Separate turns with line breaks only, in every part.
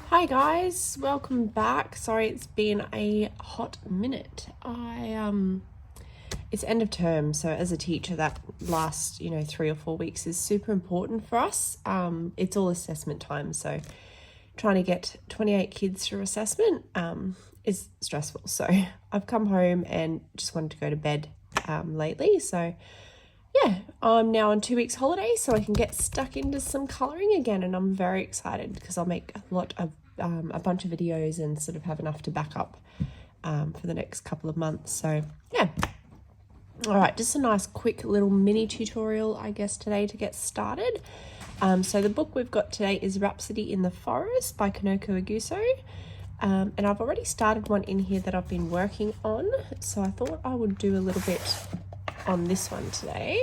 Hi guys, welcome back. Sorry it's been a hot minute. It's end of term, so as a teacher that last 3 or 4 weeks is super important for us. It's all assessment time, so trying to get 28 kids through assessment is stressful. So I've come home and just wanted to go to bed lately. So yeah, I'm now on 2 weeks holiday, so I can get stuck into some colouring again, and I'm very excited because I'll make a bunch of videos and sort of have enough to back up for the next couple of months. So yeah, all right, just a nice quick little mini tutorial, I guess, today to get started. So the book we've got today is Rhapsody in the Forest by Kanoko Egusa. And I've already started one in here that I've been working on, so I thought I would do a little bit on this one today.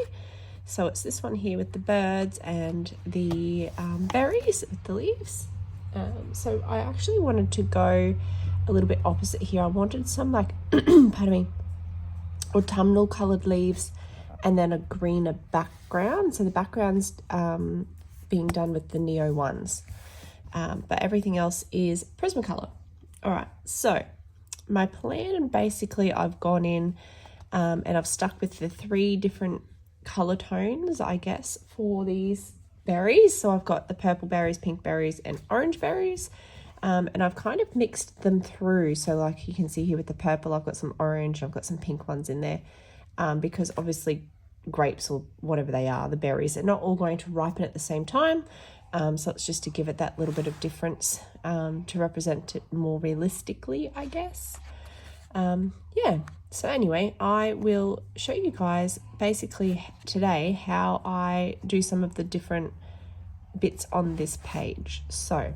So it's this one here with the birds and the berries with the leaves. So I actually wanted to go a little bit opposite here. I wanted some pardon me, autumnal coloured leaves and then a greener background. So the background's being done with the Neo ones, but everything else is Prismacolor. All right, so my plan, and basically I've gone in and I've stuck with the 3 different color tones, I guess, for these berries. So I've got the purple berries, pink berries, and orange berries. And I've kind of mixed them through. So like you can see here with the purple, I've got some orange, I've got some pink ones in there, because obviously grapes or whatever they are, the berries, are not all going to ripen at the same time. So it's just to give it that little bit of difference, to represent it more realistically, I guess. Yeah, so anyway, I will show you guys basically today how I do some of the different bits on this page. So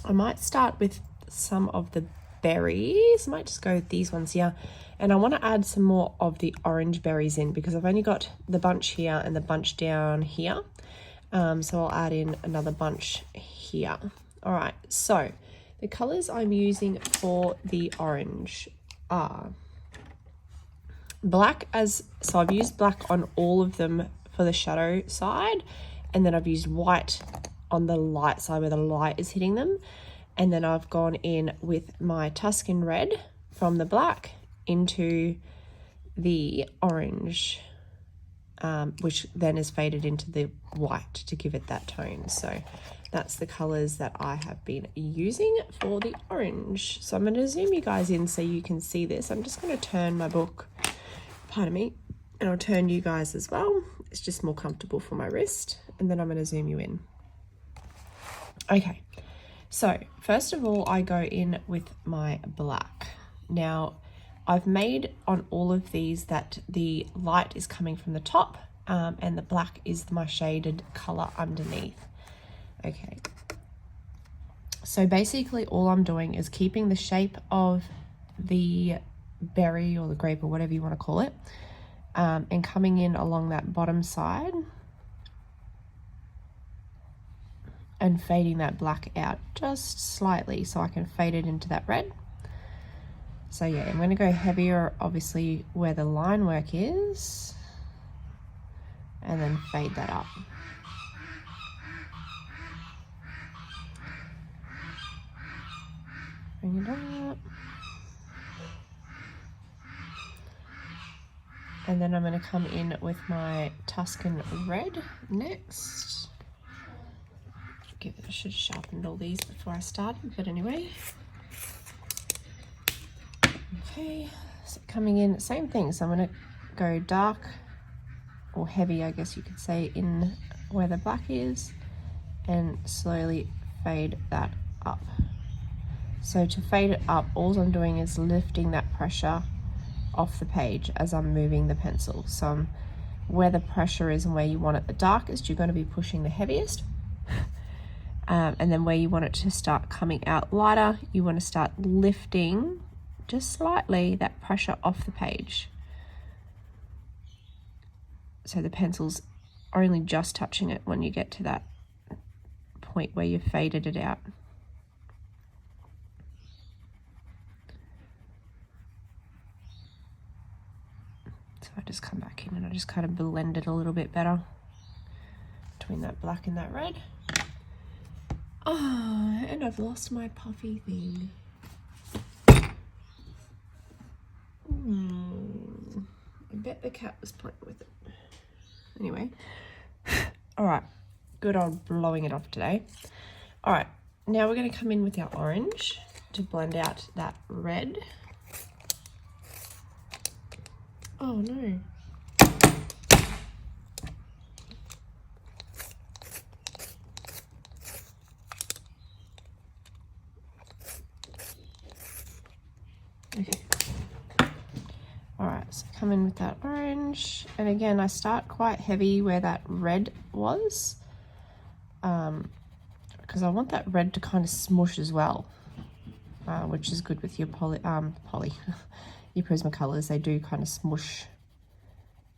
I might start with some of the berries. I might just go with these ones here, and I want to add some more of the orange berries in because I've only got the bunch here and the bunch down here. So I'll add in another bunch here. All right, so the colors I'm using for the orange are black, so I've used black on all of them for the shadow side, and then I've used white on the light side where the light is hitting them, and then I've gone in with my Tuscan red from the black into the orange, which then is faded into the white to give it that tone. So that's the colors that I have been using for the orange. So I'm going to zoom you guys in so you can see this. I'm just going to turn my book, pardon me, and I'll turn you guys as well. It's just more comfortable for my wrist. And then I'm going to zoom you in. Okay, so first of all, I go in with my black. Now, I've made on all of these that the light is coming from the top, and the black is my shaded color underneath. Okay, so basically all I'm doing is keeping the shape of the berry or the grape or whatever you want to call it, and coming in along that bottom side and fading that black out just slightly so I can fade it into that red. So yeah, I'm going to go heavier obviously where the line work is, and then fade that up. Bring it up. And then I'm going to come in with my Tuscan red next. I should have sharpened all these before I started, but anyway. Okay, so coming in, same thing. So I'm going to go dark or heavy, I guess you could say, in where the black is, and slowly fade that up. So to fade it up, all I'm doing is lifting that pressure off the page as I'm moving the pencil. So where the pressure is and where you want it the darkest, you're going to be pushing the heaviest. And then where you want it to start coming out lighter, you want to start lifting just slightly that pressure off the page. So the pencil's only just touching it when you get to that point where you've faded it out. So I just come back in and I just kind of blend it a little bit better between that black and that red. Oh, and I've lost my puffy thing. I bet the cat was playing with it. Anyway. Alright. Good on blowing it off today. Alright. Now we're going to come in with our orange to blend out that red. Oh no. Okay. Alright, so come in with that orange. And again, I start quite heavy where that red was. Because I want that red to kind of smush as well. Which is good with your your Prismacolors. They do kind of smush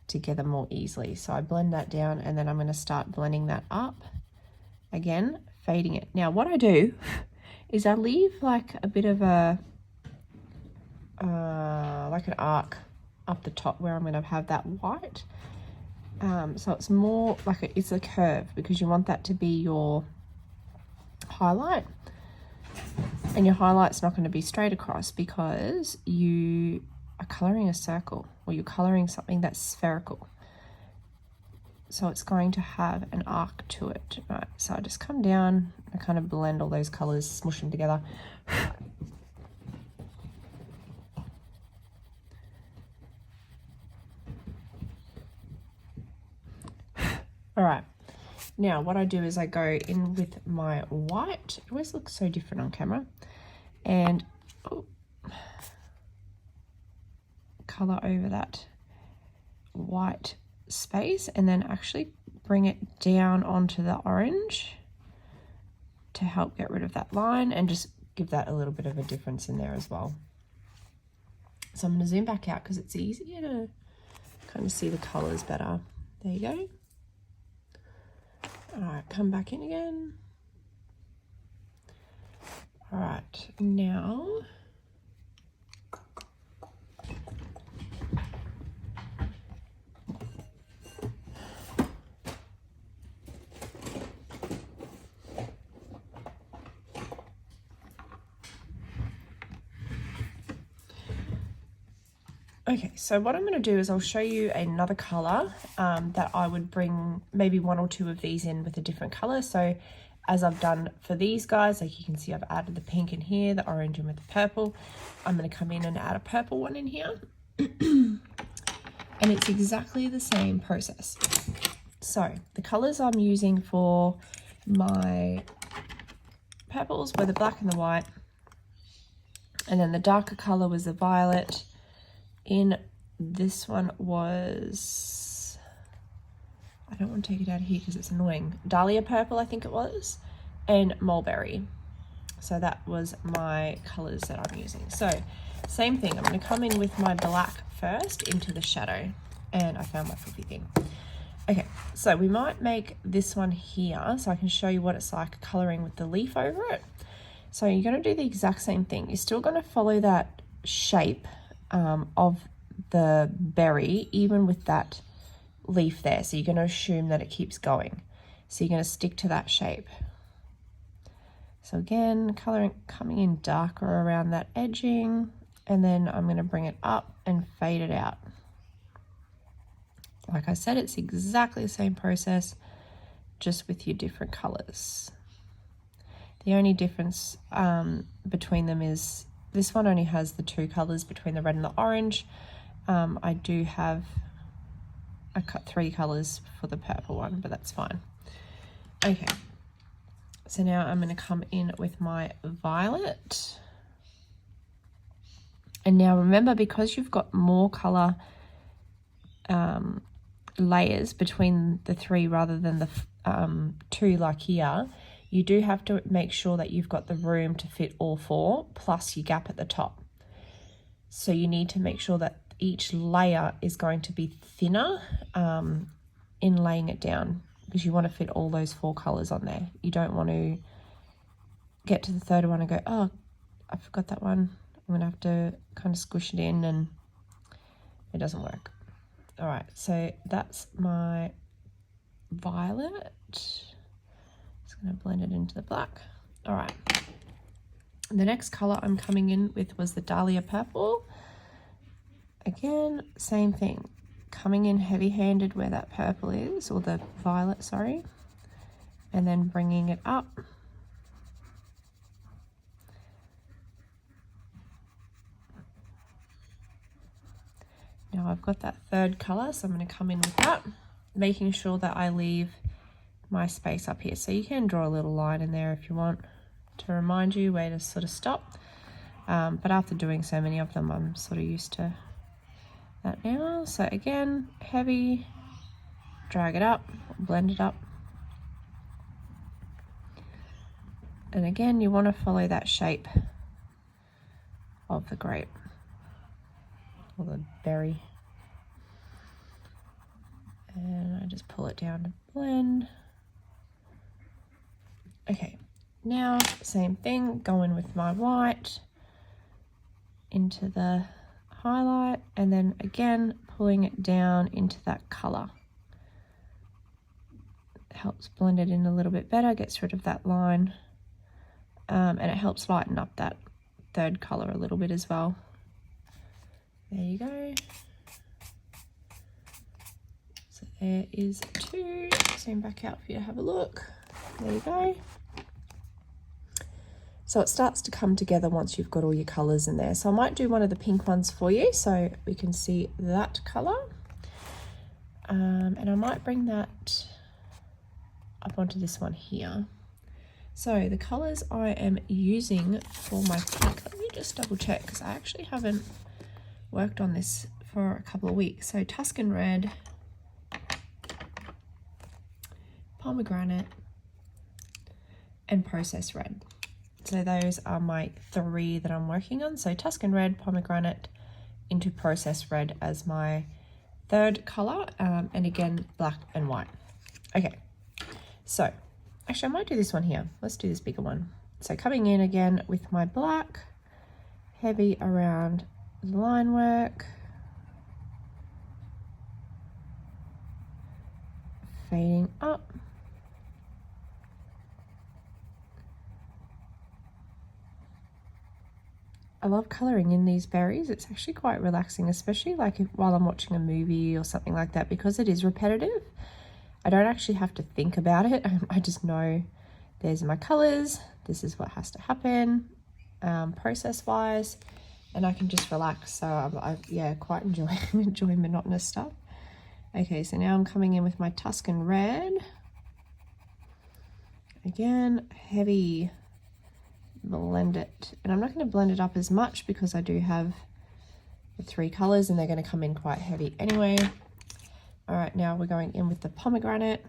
together more easily. So I blend that down and then I'm going to start blending that up. Again, fading it. Now what I do is I leave like a bit of a like an arc up the top where I'm going to have that white. So it's more like it's a curve because you want that to be your highlight, and your highlight's not going to be straight across because you are colouring a circle, or you're colouring something that's spherical. So it's going to have an arc to it. Right, so I just come down and kind of blend all those colours, smush them together. All right, now what I do is I go in with my white. It always looks so different on camera. And colour over that white space and then actually bring it down onto the orange to help get rid of that line and just give that a little bit of a difference in there as well. So I'm going to zoom back out because it's easier to kind of see the colours better. There you go. All right, come back in again. All right, now okay, so what I'm going to do is I'll show you another colour that I would bring maybe one or two of these in with a different colour. So as I've done for these guys, like you can see I've added the pink in here, the orange in with the purple. I'm going to come in and add a purple one in here. And it's exactly the same process. So the colours I'm using for my purples were the black and the white. And then the darker colour was the violet. In this one was, I don't want to take it out of here because it's annoying, Dahlia purple I think it was, and mulberry. So that was my colours that I'm using. So same thing, I'm going to come in with my black first into the shadow, and I found my fluffy thing. Okay, so we might make this one here so I can show you what it's like colouring with the leaf over it. So you're going to do the exact same thing. You're still going to follow that shape of the berry, even with that leaf there. So you're going to assume that it keeps going. So you're going to stick to that shape. So again, colouring, coming in darker around that edging, and then I'm going to bring it up and fade it out. Like I said, it's exactly the same process, just with your different colours. The only difference between them is this one only has the two colours between the red and the orange. I cut three colours for the purple one, but that's fine. Okay, so now I'm going to come in with my violet. And now remember, because you've got more colour layers between the three rather than the two like here, you do have to make sure that you've got the room to fit all four, plus your gap at the top. So you need to make sure that each layer is going to be thinner in laying it down, because you want to fit all those four colours on there. You don't want to get to the third one and go, oh, I forgot that one. I'm going to have to kind of squish it in, and it doesn't work. All right, so that's my violet. Just going to blend it into the black. All right. The next color I'm coming in with was the Dahlia Purple. Again, same thing. Coming in heavy-handed where that purple is, or the violet, sorry. And then bringing it up. Now I've got that third color, so I'm going to come in with that, making sure that I leave my space up here. So you can draw a little line in there if you want to remind you where to sort of stop. But after doing so many of them, I'm sort of used to that now. So again, heavy, drag it up, blend it up. And again, you want to follow that shape of the grape or the berry. And I just pull it down to blend. Okay, now same thing, going with my white into the highlight, and then again pulling it down into that color. It helps blend it in a little bit better, gets rid of that line, and it helps lighten up that third color a little bit as well. There you go. So there is two. Zoom back out for you to have a look. There you go. So it starts to come together once you've got all your colours in there. So I might do one of the pink ones for you so we can see that colour. And I might bring that up onto this one here. So the colours I am using for my pink, let me just double check because I actually haven't worked on this for a couple of weeks. So Tuscan Red, Pomegranate, and Processed Red. So those are my three that I'm working on. So Tuscan Red, Pomegranate, into Processed Red as my third colour, and again, black and white. Okay, so actually I might do this one here. Let's do this bigger one. So coming in again with my black, heavy around the line work, fading up. I love colouring in these berries. It's actually quite relaxing, especially like while I'm watching a movie or something like that, because it is repetitive. I don't actually have to think about it. I just know there's my colours. This is what has to happen process-wise, and I can just relax. So I yeah, quite enjoy monotonous stuff. Okay, so now I'm coming in with my Tuscan Red. Again, heavy. Blend it, and I'm not going to blend it up as much because I do have the three colors and they're going to come in quite heavy anyway. All right, now we're going in with the Pomegranate.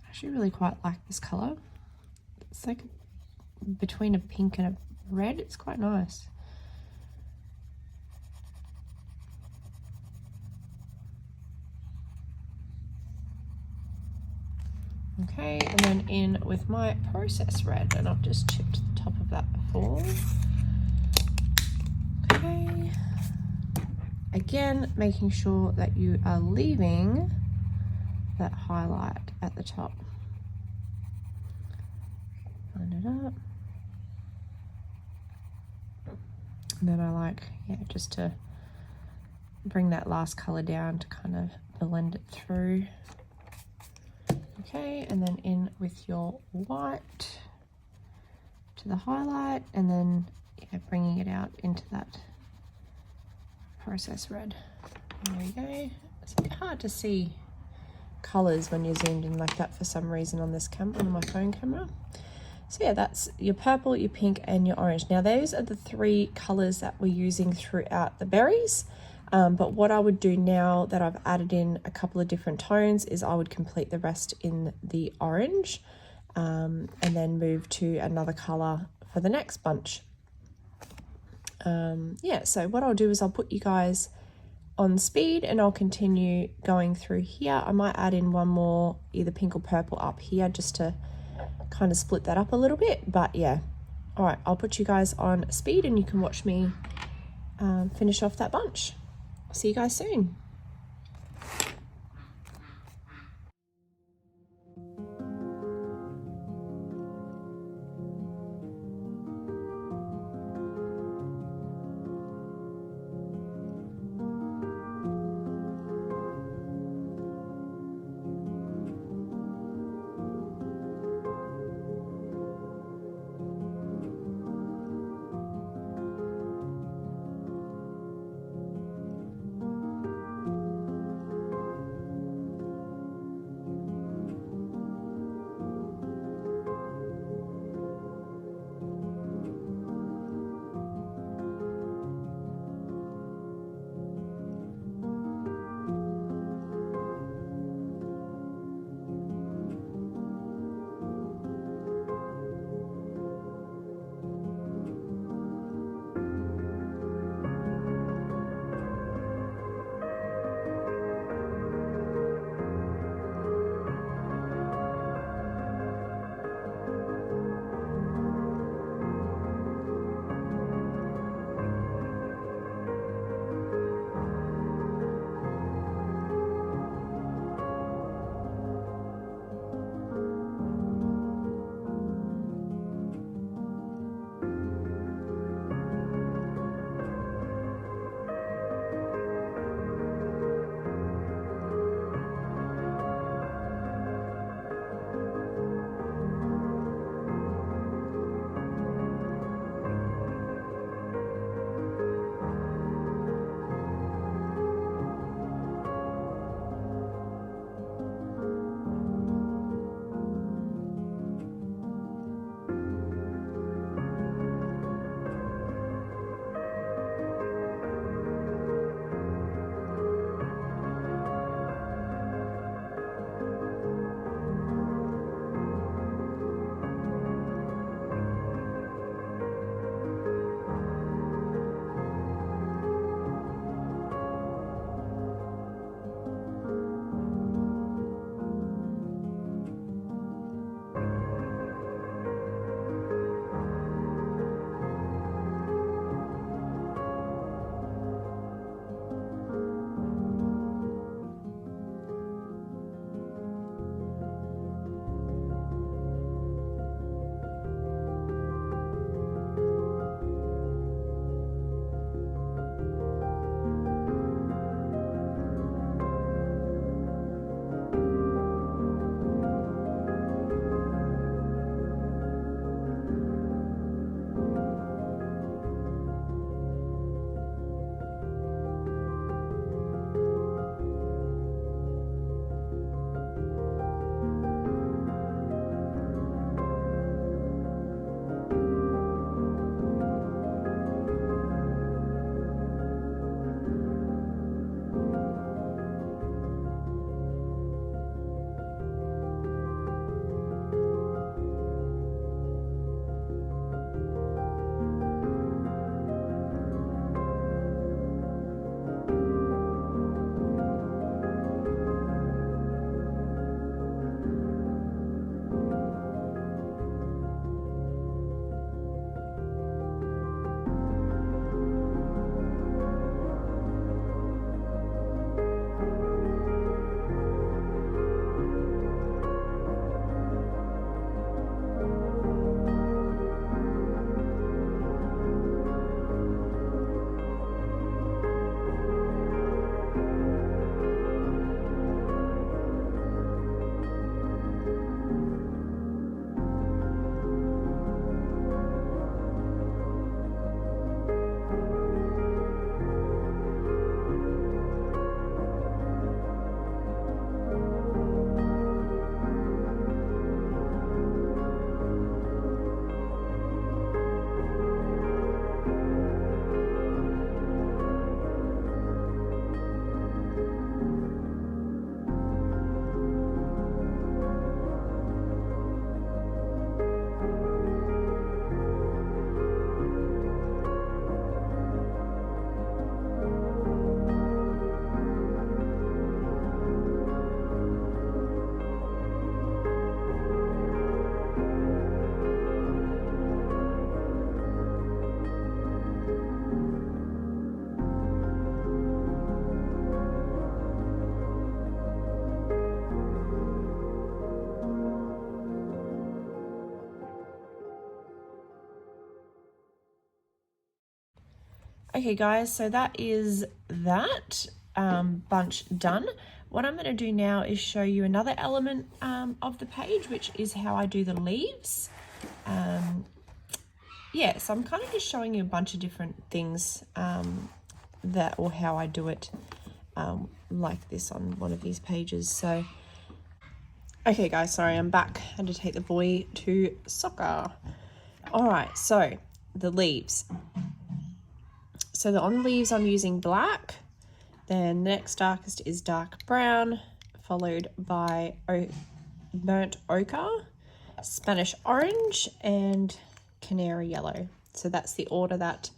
I actually really quite like this color. It's like between a pink and a red. It's quite nice. Okay, and then in with my Processed Red, and I've just chipped the top of that before. Okay. Again, making sure that you are leaving that highlight at the top. Line it up. And then I like, yeah, just to bring that last color down to kind of blend it through. Okay, and then in with your white to the highlight, and then yeah, bringing it out into that Processed Red. There you go. It's a bit hard to see colors when you're zoomed in like that for some reason on this camera, on my phone camera. So yeah, that's your purple, your pink, and your orange. Now those are the three colors that we're using throughout the berries. But what I would do now that I've added in a couple of different tones is I would complete the rest in the orange, and then move to another color for the next bunch. Yeah, so what I'll do is I'll put you guys on speed and I'll continue going through here. I might add in one more, either pink or purple up here, just to kind of split that up a little bit. But yeah, all right, I'll put you guys on speed and you can watch me finish off that bunch. See you guys soon. Okay guys, so that is that bunch done. What I'm going to do now is show you another element of the page, which is how I do the leaves. Yeah, so I'm kind of just showing you a bunch of different things or how I do it like this on one of these pages. So, okay guys, sorry, I'm back. I had to take the boy to soccer. All right, so the leaves. So on the leaves I'm using black, then the next darkest is dark brown, followed by burnt ochre, Spanish orange, and canary yellow. So that's the order that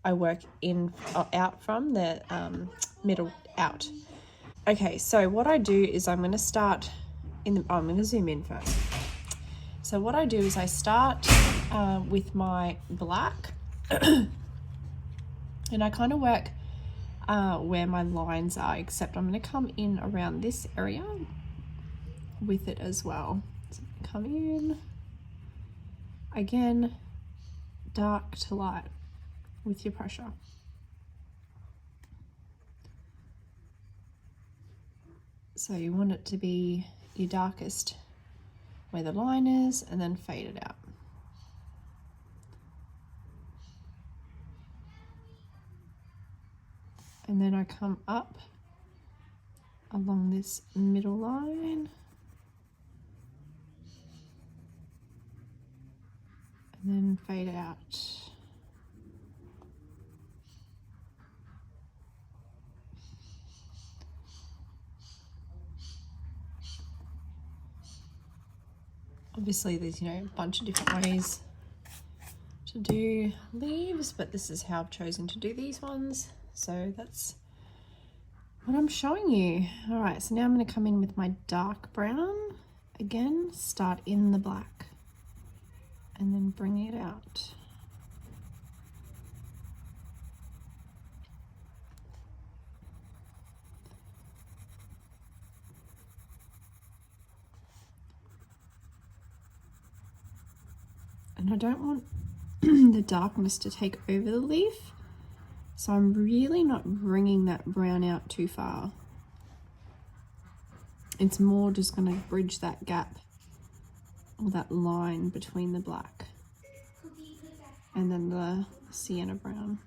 I work out from, the middle out. Okay, so what I do is I'm going to start I'm going to zoom in first. So what I do is I start with my black and I kind of work where my lines are, except I'm going to come in around this area with it as well. So come in, again, dark to light with your pressure. So you want it to be your darkest where the line is, and then fade it out. And then I come up along this middle line, and then fade it out. Obviously there's, a bunch of different ways to do leaves, but this is how I've chosen to do these ones. So that's what I'm showing you. All right, so now I'm going to come in with my dark brown. Again, start in the black and then bring it out. And I don't want the darkness to take over the leaf, so I'm really not bringing that brown out too far. It's more just going to bridge that gap or that line between the black and then the sienna brown.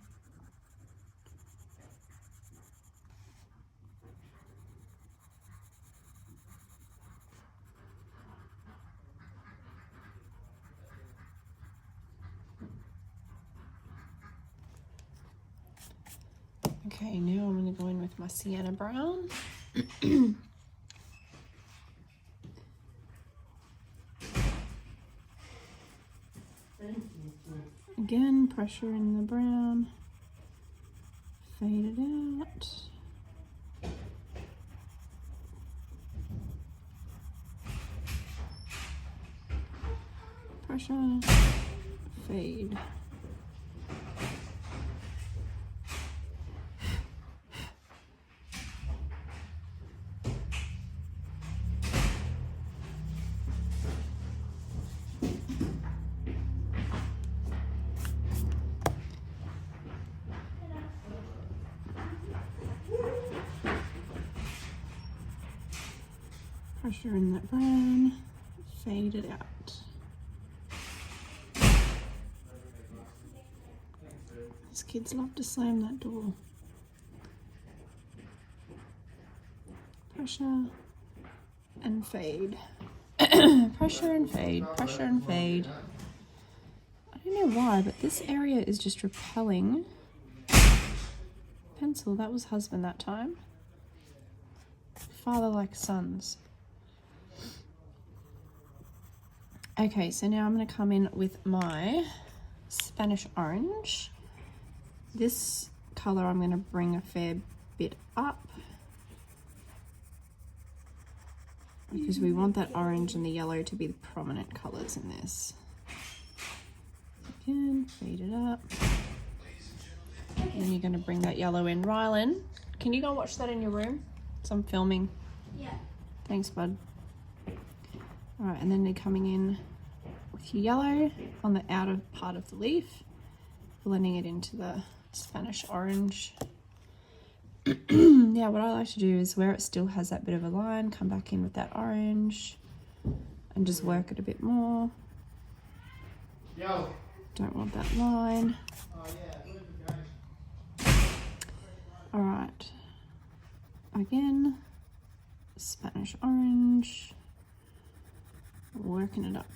Okay, now I'm going to go in with my sienna brown. Again, pressure in the brown, fade it out. Pressure, fade. Pressure in that brown, fade it out. These kids love to slam that door. Pressure and fade. Pressure and fade, pressure and fade. I don't know why, but this area is just repelling. Pencil, that was husband that time. Father like sons. Okay, so now I'm going to come in with my Spanish orange. This color I'm going to bring a fair bit up because we want that orange and the yellow to be the prominent colors in this. Again, fade it up. And then you're going to bring that yellow in. Rylan, can you go watch that in your room? So I'm filming.
Yeah.
Thanks, bud. All right, and then they're coming in with your yellow on the outer part of the leaf, blending it into the Spanish orange. Yeah, what I like to do is where it still has that bit of a line, come back in with that orange and just work it a bit more. Don't want that line. All right. Again, Spanish orange, working it up.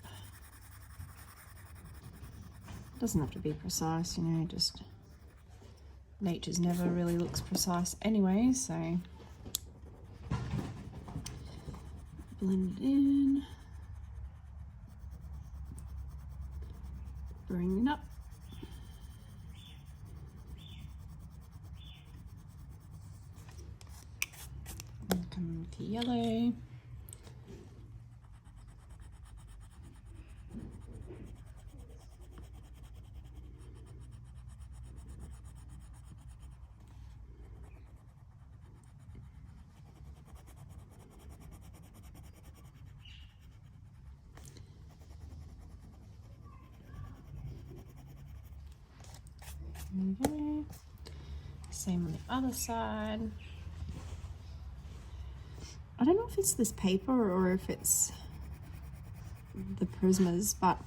Doesn't have to be precise, you know, just nature's never really looks precise anyway, so blend it in, bring it up. And come in with the yellow. There we go. Same on the other side. I don't know if it's this paper or if it's the Prismas, but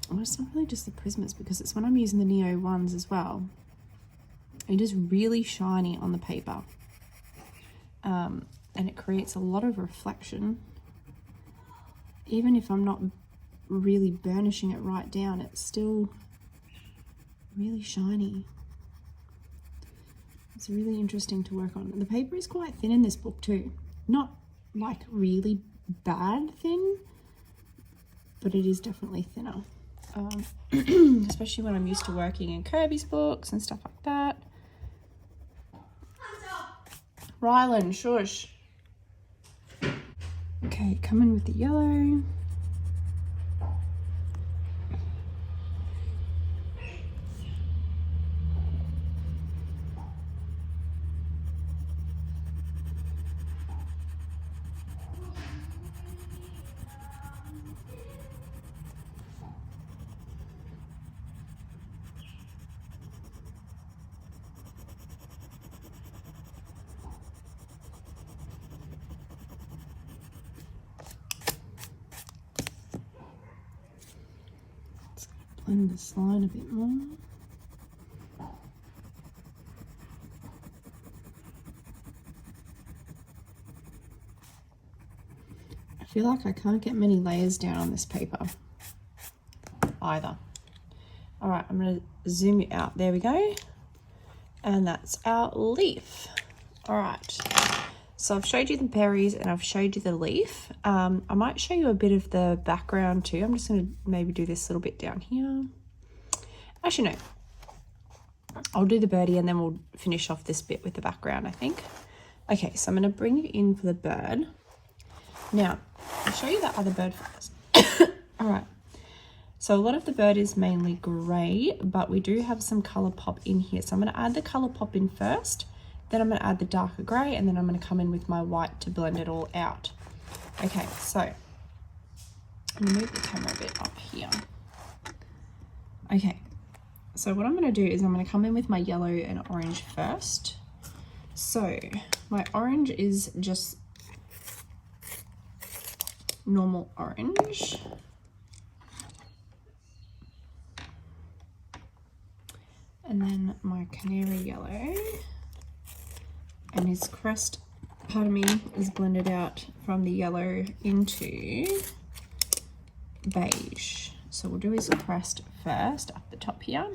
well, it's not really just the Prismas because it's when I'm using the Neo ones as well. It is really shiny on the paper, and it creates a lot of reflection. Even if I'm not really burnishing it right down, it's still really shiny. It's really interesting to work on. The paper is quite thin in this book too. Not like really bad thin, but it is definitely thinner. Especially when I'm used to working in Kirby's books and stuff like that. Rylan, shush. Okay, come in with the yellow. Blend this line a bit more. I feel like I can't get many layers down on this paper either. All right, I'm going to zoom you out. There we go. And that's our leaf. All right. So I've showed you the berries and I've showed you the leaf. I might show you a bit of the background too. I'm just going to maybe do this little bit down here. Actually, no. I'll do the birdie and then we'll finish off this bit with the background, I think. Okay, so I'm going to bring you in for the bird. Now, I'll show you that other bird first. All right. So a lot of the bird is mainly grey, but we do have some colour pop in here. So I'm going to add the colour pop in first. Then I'm going to add the darker grey, and then I'm going to come in with my white to blend it all out. Okay, so I'm going to move the camera a bit up here. Okay, so what I'm going to do is I'm going to come in with my yellow and orange first. So my orange is just normal orange. And then my canary yellow. And his crest, pardon me, is blended out from the yellow into beige. So we'll do his crest first up the top here.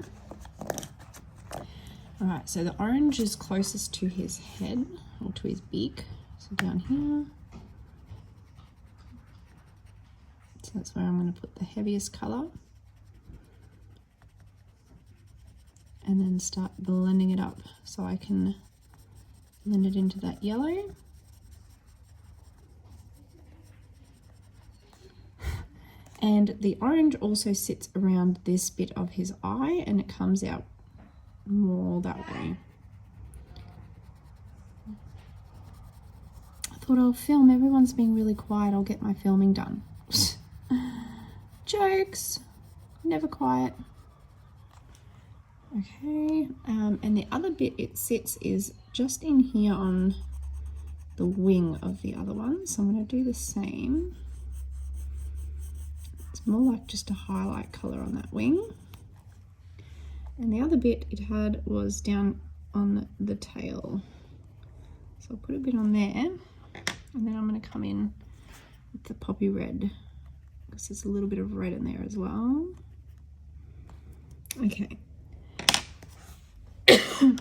All right, so the orange is closest to his head or to his beak. So down here. So that's where I'm going to put the heaviest color. And then start blending it up so I can blend it into that yellow. And the orange also sits around this bit of his eye and it comes out more that way. I thought I'll film. Everyone's being really quiet. I'll get my filming done. Jokes. Never quiet.
Okay, and the other bit it sits is just in here on the wing of the other one. So I'm going to do the same. It's more like just a highlight colour on that wing. And the other bit it had was down on the tail. So I'll put a bit on there, and then I'm going to come in with the poppy red, because there's a little bit of red in there as well. Okay.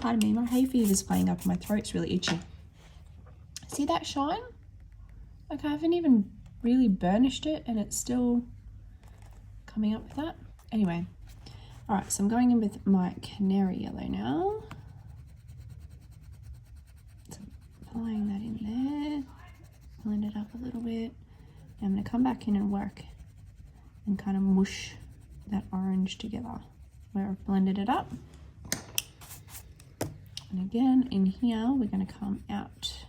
Pardon me, my hay fever's playing up and my throat's really itchy. See that shine? Like, I haven't even really burnished it and it's still coming up with that. Anyway, all right, so I'm going in with my canary yellow now. So applying that in there, blend it up a little bit. Now I'm going to come back in and work and kind of mush that orange together where I've blended it up. And again, in here, we're going to come out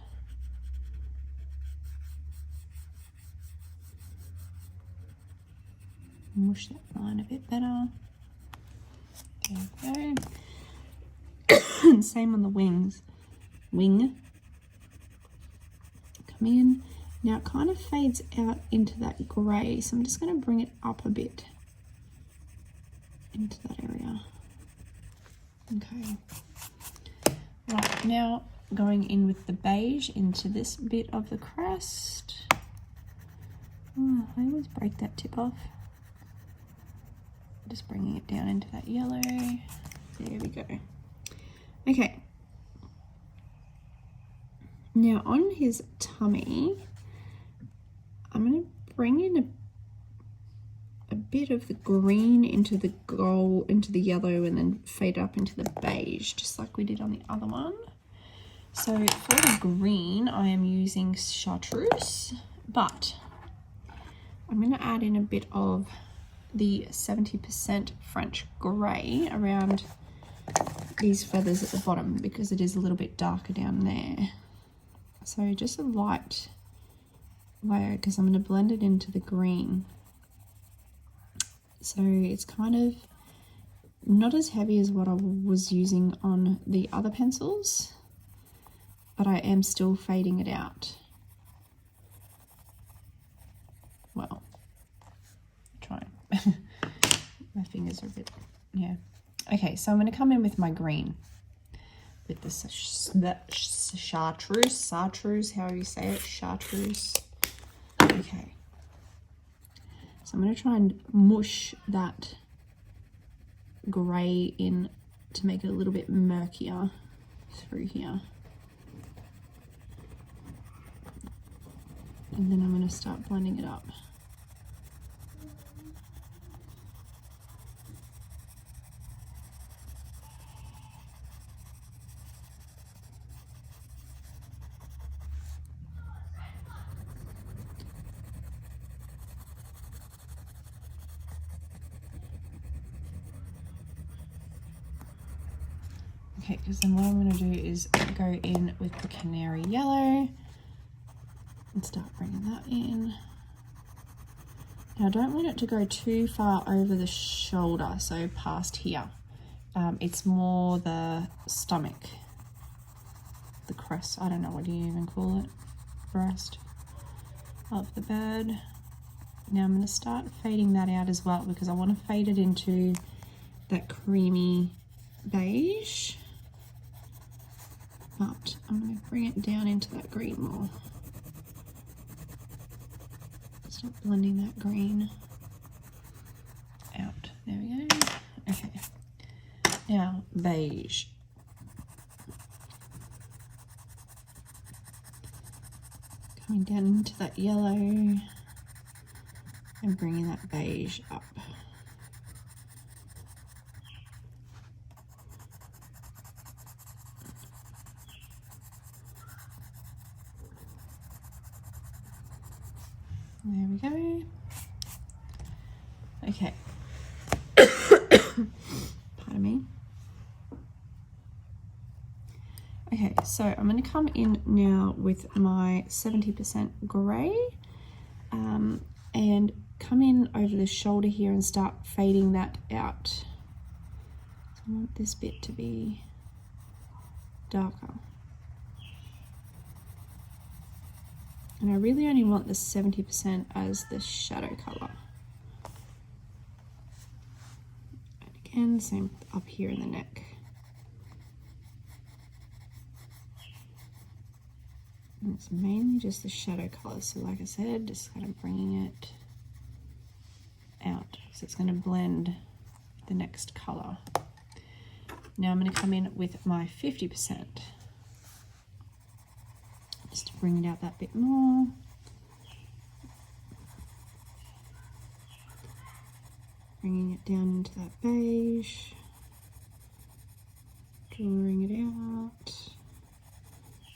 mush that line a bit better. There we go. Same on the wings. Wing. Come in. Now it kind of fades out into that grey, so I'm just going to bring it up a bit into that area. Okay. Right, now going in with the beige into this bit of the crest. Oh, I always break that tip off. Just bringing it down into that yellow. There we go. Okay. Now on his tummy, I'm going to bring in a bit of the green into the gold, into the yellow, and then fade up into the beige, just like we did on the other one. So for the green, I am using chartreuse, but I'm going to add in a bit of the 70% French grey around these feathers at the bottom, because it is a little bit darker down there. So just a light layer, because I'm going to blend it into the green. So it's kind of not as heavy as what I was using on the other pencils, but I am still fading it out. Well, trying. My fingers are a bit, yeah. Okay, so I'm going to come in with my green, with the chartreuse, how do you say it? Chartreuse. Okay. So I'm going to try and mush that grey in to make it a little bit murkier through here. And then I'm going to start blending it up. Okay, because then what I'm going to do is go in with the canary yellow and start bringing that in. Now I don't want it to go too far over the shoulder, so past here. It's more the stomach, the crest, I don't know, what do you even call it? Breast of the bird. Now I'm going to start fading that out as well, because I want to fade it into that creamy beige. But I'm going to bring it down into that green more. Start blending that green out. There we go. Okay. Now, beige. Coming down into that yellow and bringing that beige up. There we go. Okay. Pardon me. Okay, so I'm going to come in now with my 70% grey and come in over the shoulder here and start fading that out. So I want this bit to be darker. And I really only want the 70% as the shadow colour. And again, same up here in the neck. And it's mainly just the shadow colours. So like I said, just kind of bringing it out. So it's going to blend the next colour. Now I'm going to come in with my 50%. Just to bring it out that bit more. Bringing it down into that beige. Drawing it out.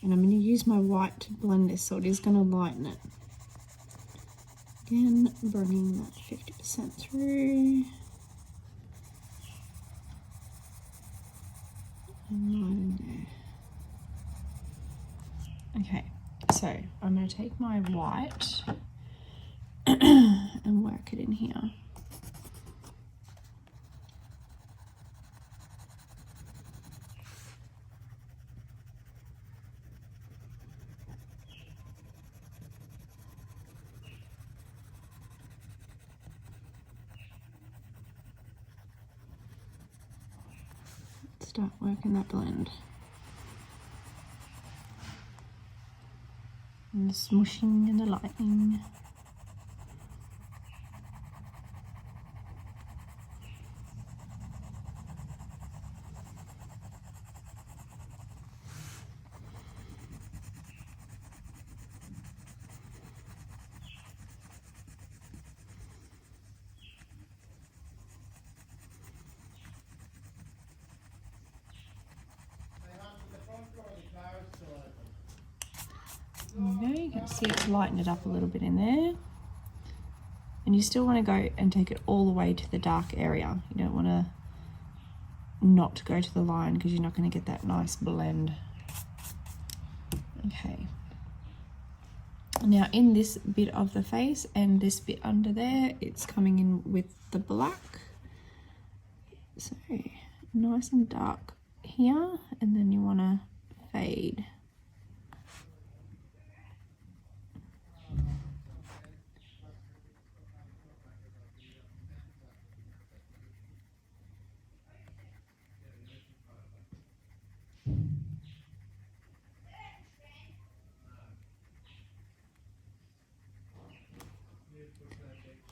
And I'm going to use my white to blend this, so it is going to lighten it. Again, bringing that 50% through. And lighten there. Okay, so I'm going to take my white and work it in here. Start working that blend. And the smooshing and the lightning. There we go, you can see it's lightened it up a little bit in there. And you still want to go and take it all the way to the dark area. You don't want to not go to the line because you're not going to get that nice blend. Okay. Now in this bit of the face and this bit under there, it's coming in with the black. So nice and dark here, and then you want to fade.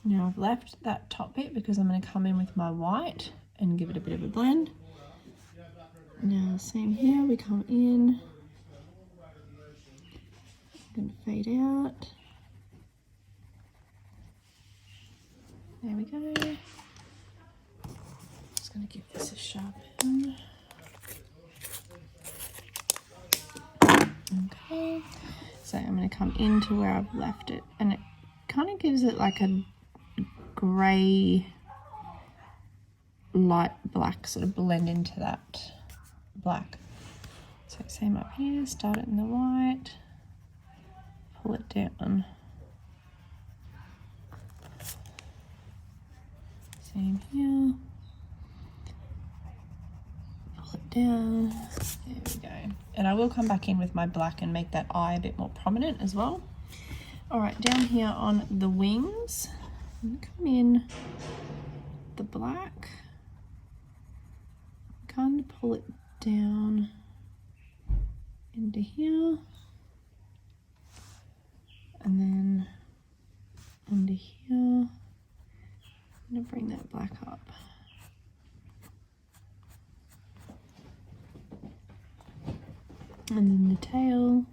Now I've left that top bit because I'm going to come in with my white and give it a bit of a blend. Now same here, we come in, I'm going to fade out. There we go. Just going to give this a sharpen. Okay, so I'm going to come into where I've left it, and it kind of gives it like a grey light black sort of blend into that black. So same up here, start it in the white, pull it down. Same here, pull it down. There we go. And I will come back in with my black and make that eye a bit more prominent as well. All right, down here on the wings, I'm going to come in the black, kind of pull it down into here, and then under here, I'm going to bring that black up. And then the tail,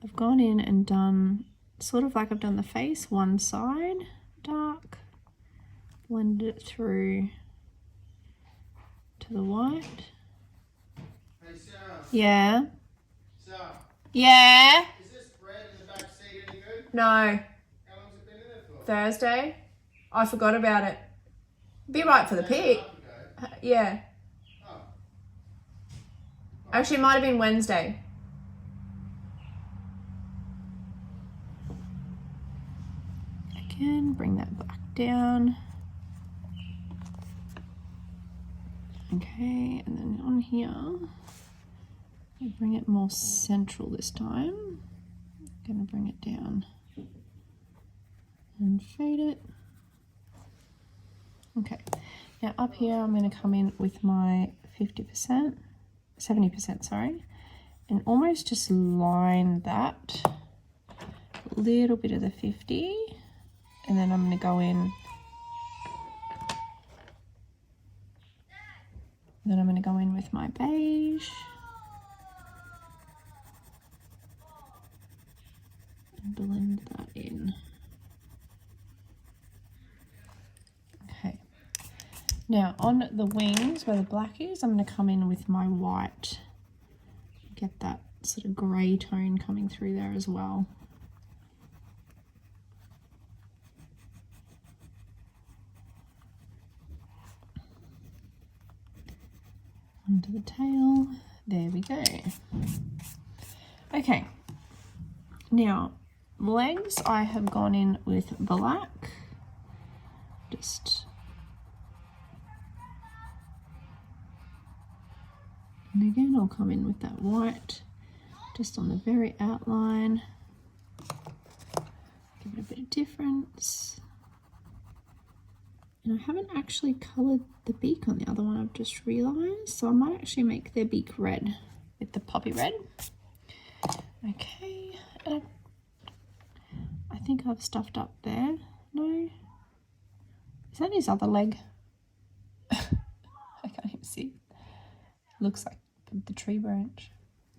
I've gone in and done sort of like I've done the face, one side dark, blended it through to the white.
Hey Sarah.
Yeah.
Sarah.
Yeah.
Is this bread in the back seat any good?
No.
How long's it been in there for?
Thursday. I forgot about it. Be right for the pick. Yeah.
Oh.
Actually, it might have been Wednesday. Again, bring that back down.
Okay, and then on here, I bring it more central this time. I'm going to bring it down and fade it. Okay, now up here I'm going to come in with my 70%, sorry, and almost just line that, a little bit of the 50, and then I'm going to go in, with my beige. And blend that in. Okay. Now on the wings where the black is, I'm going to come in with my white. Get that sort of grey tone coming through there as well. Onto the tail. There we go. Okay. Now, legs I have gone in with black. And again, I'll come in with that white, just on the very outline. Give it a bit of difference. And I haven't actually coloured the beak on the other one, I've just realised. So I might actually make their beak red with the poppy red. Okay, I think I've stuffed up there. No? Is that his other leg? I can't even see. Looks like the tree branch.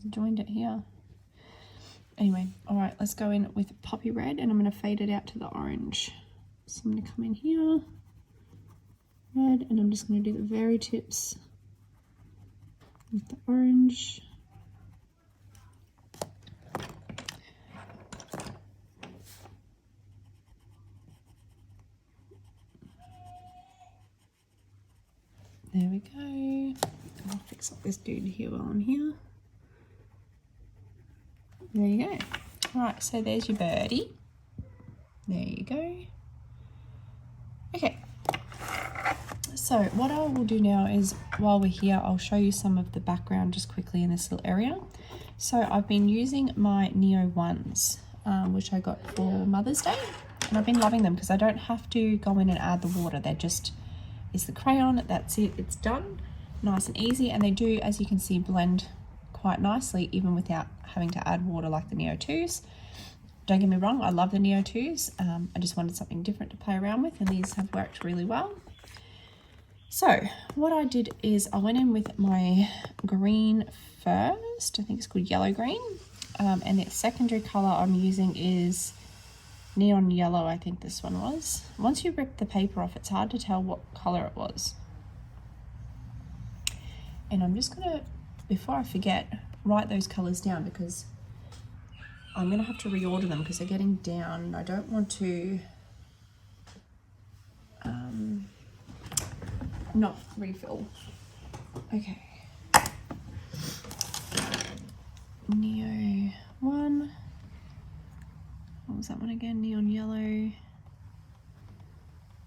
Joined it here. Anyway, all right, let's go in with poppy red, and I'm going to fade it out to the orange. So I'm going to come in here, red, and I'm just going to do the very tips with the orange. There we go. I'll fix up this dude here while I'm here. There you go. Right, so there's your birdie. There you go. Okay. So what I will do now is, while we're here, I'll show you some of the background just quickly in this little area. So I've been using my Neo ones, which I got for Mother's Day. And I've been loving them because I don't have to go in and add the water. They're just, it's the crayon, that's it, it's done. Nice and easy, and they do, as you can see, blend quite nicely even without having to add water like the Neo 2s. Don't get me wrong, I love the Neo 2s. I just wanted something different to play around with, and these have worked really well. So what I did is I went in with my green first. I think it's called yellow green, and the secondary color I'm using is neon yellow. I think this one was. Once you rip the paper off, it's hard to tell what color it was. And I'm just gonna, before I forget, write those colors down, because I'm gonna have to reorder them because they're getting down, and I don't want to not refill. Okay. Neo 1. What was that one again? Neon yellow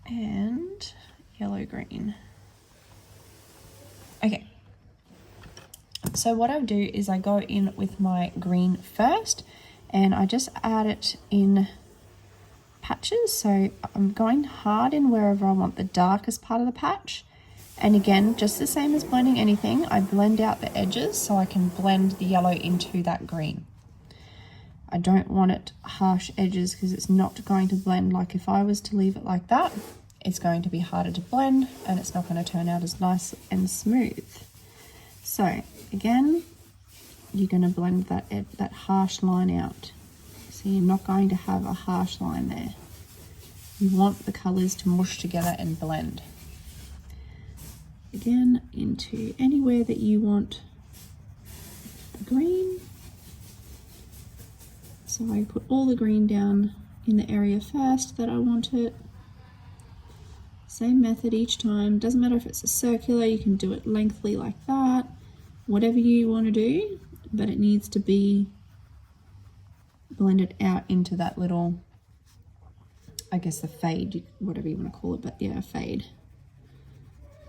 and yellow green. Okay. So what I do is I go in with my green first, and I just add it in patches. So I'm going hard in wherever I want the darkest part of the patch. And again, just the same as blending anything, I blend out the edges so I can blend the yellow into that green. I don't want it harsh edges because it's not going to blend. Like if I was to leave it like that, it's going to be harder to blend and it's not going to turn out as nice and smooth. So again, you're going to blend that harsh line out. So you're not going to have a harsh line there. You want the colors to mush together and blend. Again, into anywhere that you want the green. So I put all the green down in the area first that I want it. Same method each time. Doesn't matter if it's a circular, you can do it lengthily like that. Whatever you want to do, but it needs to be blended out into that little, I guess the fade, whatever you want to call it, but yeah, a fade.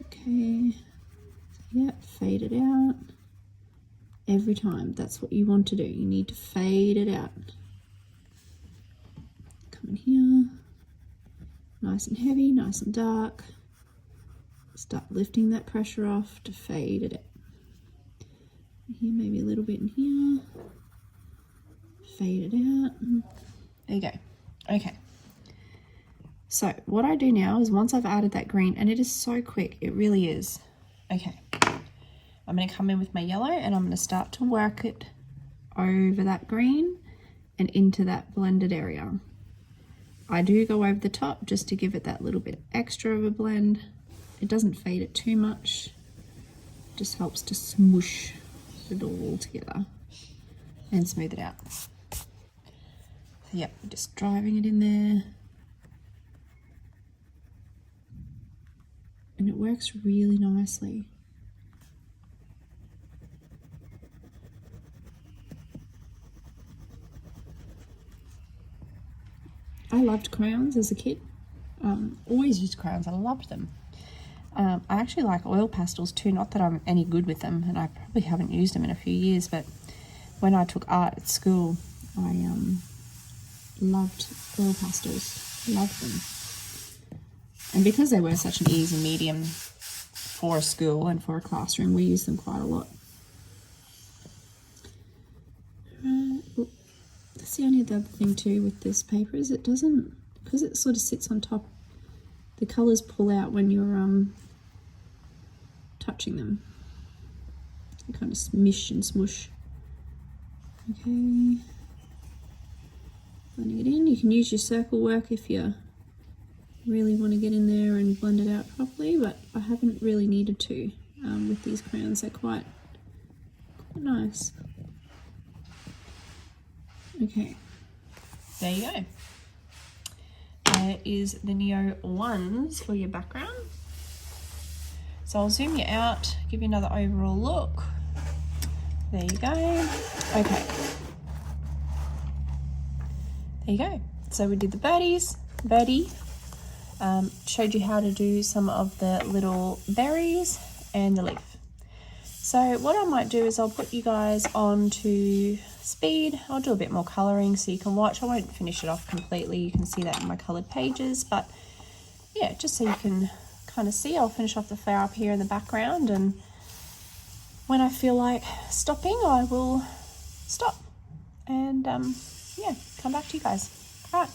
Okay, Yeah, fade it out. Every time, that's what you want to do. You need to fade it out. Come in here. Nice and heavy, nice and dark. Start lifting that pressure off to fade it out. Here, maybe a little bit in here. Fade it out. There you go. Okay. So what I do now is once I've added that green, and it is so quick, it really is. Okay. I'm going to come in with my yellow and I'm going to start to work it over that green and into that blended area. I do go over the top just to give it that little bit extra of a blend. It doesn't fade it too much. It just helps to smoosh it all together and smooth it out. So yep, just driving it in there. And it works really nicely. I loved crayons as a kid. Always used crayons, I loved them. I actually like oil pastels too, not that I'm any good with them, and I probably haven't used them in a few years, but when I took art at school, I loved oil pastels, loved them. And because they were such an easy medium for a school and for a classroom, we used them quite a lot. That's the only other thing too with this paper is it doesn't, because it sort of sits on top, the colours pull out when you're touching them. You kind of smish and smush. Okay. Blending it in. You can use your circle work if you really want to get in there and blend it out properly, but I haven't really needed to with these crayons. They're quite nice. Okay, there you go. There is the Neo 1s for your background. So I'll zoom you out, give you another overall look. There you go. Okay. There you go. So we did the birdie, showed you how to do some of the little berries and the leaf. So what I might do is I'll put you guys on to speed. I'll do a bit more colouring so you can watch. I won't finish it off completely. You can see that in my coloured pages, but yeah, just so you can kind of see. I'll finish off the flower up here in the background, and when I feel like stopping, I will stop and yeah, come back to you guys. All right.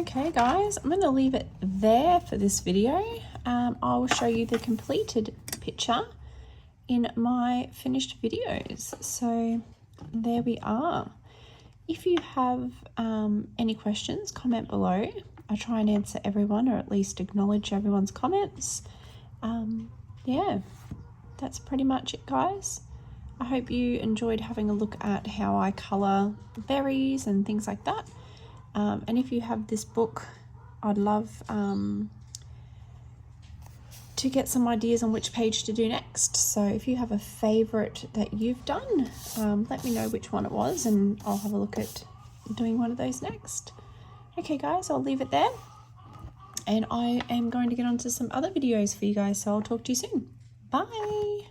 Okay guys, I'm going to leave it there for this video. I will show you the completed picture in my finished videos. So there we are. If you have any questions, comment below. I try and answer everyone, or at least acknowledge everyone's comments. Yeah, that's pretty much it guys. I hope you enjoyed having a look at how I colour berries and things like that. And if you have this book, I'd love to get some ideas on which page to do next. So if you have a favourite that you've done, let me know which one it was and I'll have a look at doing one of those next. Okay guys, I'll leave it there. And I am going to get on to some other videos for you guys, so I'll talk to you soon. Bye!